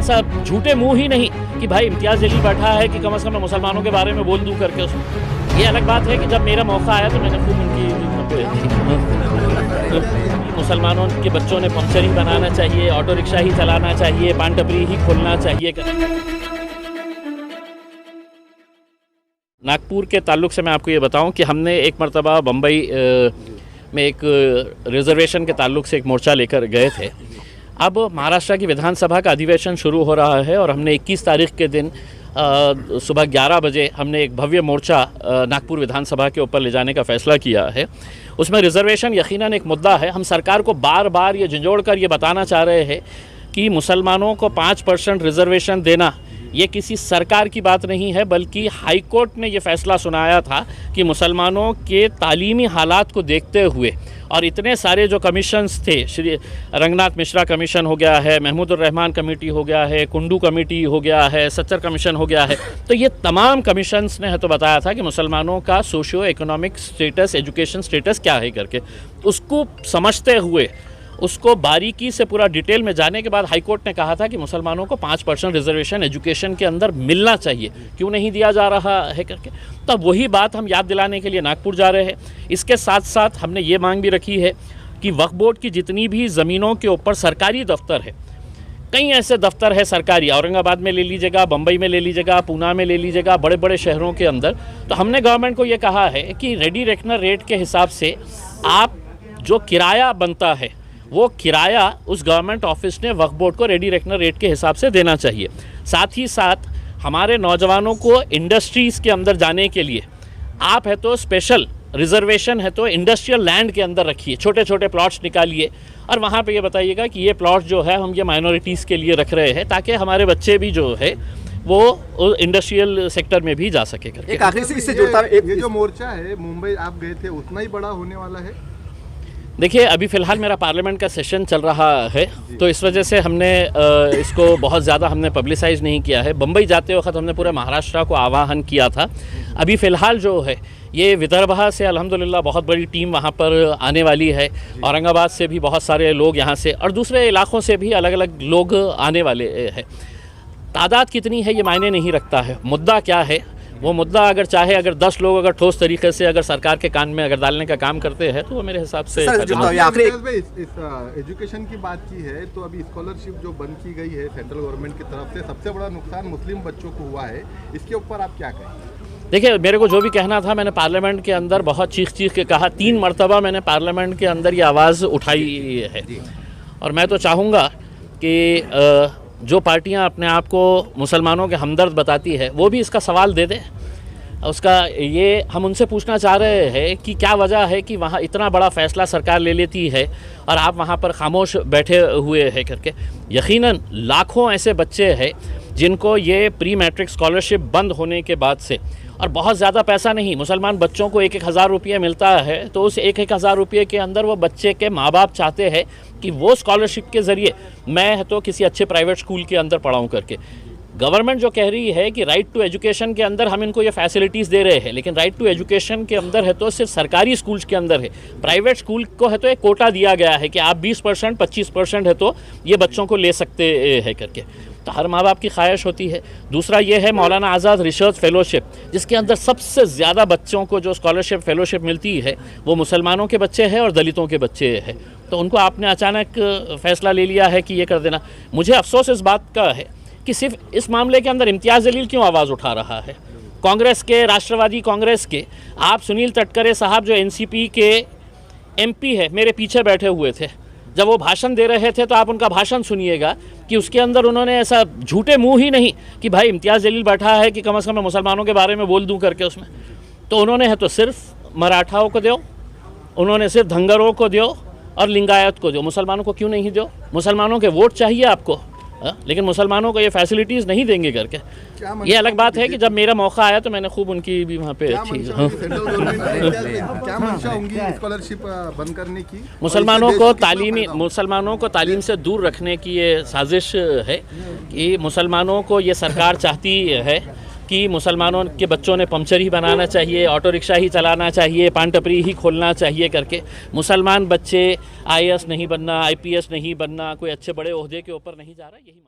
ऐसा झूठे मुंह ही नहीं कि भाई इम्तियाज़ जलील बैठा है कि कम से कम मैं मुसलमानों के बारे में बोल दूं करके उसमें। ये अलग बात है कि जब मेरा मौका आया तो मैंने खूब उनकी मुसलमानों के बच्चों ने पंक्चर ही बनाना चाहिए, ऑटो रिक्शा ही चलाना चाहिए, पान टपरी ही खोलना चाहिए। नागपुर के ताल्लुक से मैं आपको ये बताऊं कि हमने एक मरतबा बम्बई में एक रिजर्वेशन के ताल्लुक से एक मोर्चा लेकर गए थे। अब महाराष्ट्र की विधानसभा का अधिवेशन शुरू हो रहा है और हमने 21 तारीख के दिन सुबह 11 बजे हमने एक भव्य मोर्चा नागपुर विधानसभा के ऊपर ले जाने का फ़ैसला किया है। उसमें रिजर्वेशन यकीनन एक मुद्दा है। हम सरकार को बार बार ये झंझोड़ कर ये बताना चाह रहे हैं कि मुसलमानों को 5% रिजर्वेशन देना ये किसी सरकार की बात नहीं है, बल्कि हाई कोर्ट ने ये फ़ैसला सुनाया था कि मुसलमानों के तालीमी हालात को देखते हुए और इतने सारे जो कमीशंस थे, श्री रंगनाथ मिश्रा कमीशन हो गया है, महमूदुर रहमान कमेटी हो गया है, कुंडू कमेटी हो गया है, सच्चर कमीशन हो गया है, तो ये तमाम कमीशंस ने तो बताया था कि मुसलमानों का socio economic status, education status क्या है करके। उसको समझते हुए उसको बारीकी से पूरा डिटेल में जाने के बाद हाई कोर्ट ने कहा था कि मुसलमानों को 5% रिजर्वेशन एजुकेशन के अंदर मिलना चाहिए, क्यों नहीं दिया जा रहा है करके। तो अब वही बात हम याद दिलाने के लिए नागपुर जा रहे हैं। इसके साथ साथ हमने ये मांग भी रखी है कि वक्फ बोर्ड की जितनी भी ज़मीनों के ऊपर सरकारी दफ्तर है, कई ऐसे दफ्तर है सरकारी, औरंगाबाद में ले लीजिएगा, बम्बई में ले लीजिएगा, पूना में ले लीजिएगा, बड़े बड़े शहरों के अंदर, तो हमने गवर्नमेंट को ये कहा है कि रेडी रेकनर रेट के हिसाब से आप जो किराया बनता है वो किराया उस गवर्नमेंट ऑफिस ने वक्फ बोर्ड को रेडी रेकनर रेट के हिसाब से देना चाहिए। साथ ही साथ हमारे नौजवानों को इंडस्ट्रीज़ के अंदर जाने के लिए आप है तो स्पेशल रिजर्वेशन है तो इंडस्ट्रियल लैंड के अंदर रखिए, छोटे छोटे प्लॉट्स निकालिए और वहाँ पे ये बताइएगा कि ये प्लॉट जो है हम ये माइनॉरिटीज़ के लिए रख रहे हैं, ताकि हमारे बच्चे भी जो है वो इंडस्ट्रियल सेक्टर में भी जा सके करके। एक आखिरी से इससे जुड़ता है, ये जो मोर्चा है मुंबई आप गए थे उतना ही बड़ा होने वाला है? देखिए, अभी फ़िलहाल मेरा पार्लियामेंट का सेशन चल रहा है, तो इस वजह से हमने इसको बहुत ज़्यादा हमने पब्लिसाइज़ नहीं किया है। बम्बई जाते वक्त हमने पूरे महाराष्ट्र को आह्वान किया था। अभी फ़िलहाल जो है ये विदर्भा से अल्हम्दुलिल्लाह बहुत बड़ी टीम वहाँ पर आने वाली है, औरंगाबाद से भी बहुत सारे लोग यहाँ से और दूसरे इलाक़ों से भी अलग अलग लोग आने वाले हैं। तादाद कितनी है ये मायने नहीं रखता है, मुद्दा क्या है वो मुद्दा अगर चाहे अगर 10 लोग अगर ठोस तरीके से अगर सरकार के कान में अगर डालने का काम करते हैं तो वो मेरे हिसाब से एजुकेशन की बात की है तो अभी स्कॉलरशिप जो बंद की गई है सेंट्रल गवर्नमेंट की तरफ से, सबसे बड़ा नुकसान मुस्लिम बच्चों को हुआ है, इसके ऊपर आप क्या कहें? देखिए, मेरे को जो भी कहना था मैंने पार्लियामेंट के अंदर बहुत चीख के कहा, 3 मरतबा मैंने पार्लियामेंट के अंदर ये आवाज़ उठाई है और मैं तो चाहूँगा कि जो पार्टियां अपने आप को मुसलमानों के हमदर्द बताती है वो भी इसका सवाल दे दे। उसका ये हम उनसे पूछना चाह रहे हैं कि क्या वजह है कि वहाँ इतना बड़ा फ़ैसला सरकार ले लेती है और आप वहाँ पर खामोश बैठे हुए हैं करके। यकीनन लाखों ऐसे बच्चे हैं जिनको ये प्री मैट्रिक स्कॉलरशिप बंद होने के बाद से, और बहुत ज़्यादा पैसा नहीं, मुसलमान बच्चों को 1-1 हज़ार रुपये मिलता है, तो उस 1-1 हज़ार रुपये के अंदर वो बच्चे के माँ बाप चाहते हैं कि वो स्कॉलरशिप के ज़रिए मैं तो किसी अच्छे प्राइवेट स्कूल के अंदर पढ़ाऊँ करके। गवर्नमेंट जो कह रही है कि राइट टू एजुकेशन के अंदर हम इनको ये फैसिलिटीज़ दे रहे हैं, लेकिन राइट टू एजुकेशन के अंदर है तो सिर्फ सरकारी स्कूल्स के अंदर है। प्राइवेट स्कूल को है तो एक कोटा दिया गया है कि आप 20% 25% है तो ये बच्चों को ले सकते हैं करके। तो हर माँ बाप की ख्वाहिश होती है। दूसरा ये है मौलाना आज़ाद रिसर्च फेलोशिप, जिसके अंदर सबसे ज़्यादा बच्चों को जो स्कॉलरशिप फेलोशिप मिलती है वो मुसलमानों के बच्चे हैं और दलितों के बच्चे हैं। तो उनको आपने अचानक फ़ैसला ले लिया है कि ये कर देना। मुझे अफसोस इस बात का है कि सिर्फ इस मामले के अंदर इम्तियाज़ जलील क्यों आवाज़ उठा रहा है। कांग्रेस के, राष्ट्रवादी कांग्रेस के आप सुनील तटकरे साहब जो एनसीपी के एमपी है मेरे पीछे बैठे हुए थे, जब वो भाषण दे रहे थे तो आप उनका भाषण सुनिएगा कि उसके अंदर उन्होंने ऐसा झूठे मुंह ही नहीं कि भाई इम्तियाज़ जलील बैठा है कि कम से कम मैं मुसलमानों के बारे में बोल दूं करके उसमें, तो उन्होंने है तो सिर्फ मराठाओं को दो, उन्होंने सिर्फ धंगरों को दो और लिंगायत को दो, मुसलमानों को क्यों नहीं दो? मुसलमानों के वोट चाहिए आपको, लेकिन मुसलमानों को ये फैसिलिटीज़ नहीं देंगे करके। ये अलग बात है कि जब मेरा मौका आया तो मैंने खूब उनकी भी वहाँ पे अच्छी क्या मंशा होंगी स्कॉलरशिप बंद करने की? मुसलमानों को तालीम से दूर रखने की ये साजिश है कि मुसलमानों को ये सरकार चाहती है कि मुसलमानों के बच्चों ने पंक्चर ही बनाना चाहिए, ऑटो रिक्शा ही चलाना चाहिए, पान टपरी ही खोलना चाहिए करके। मुसलमान बच्चे IAS नहीं बनना, IPS नहीं बनना, कोई अच्छे बड़े ओहदे के ऊपर नहीं जा रहा, यही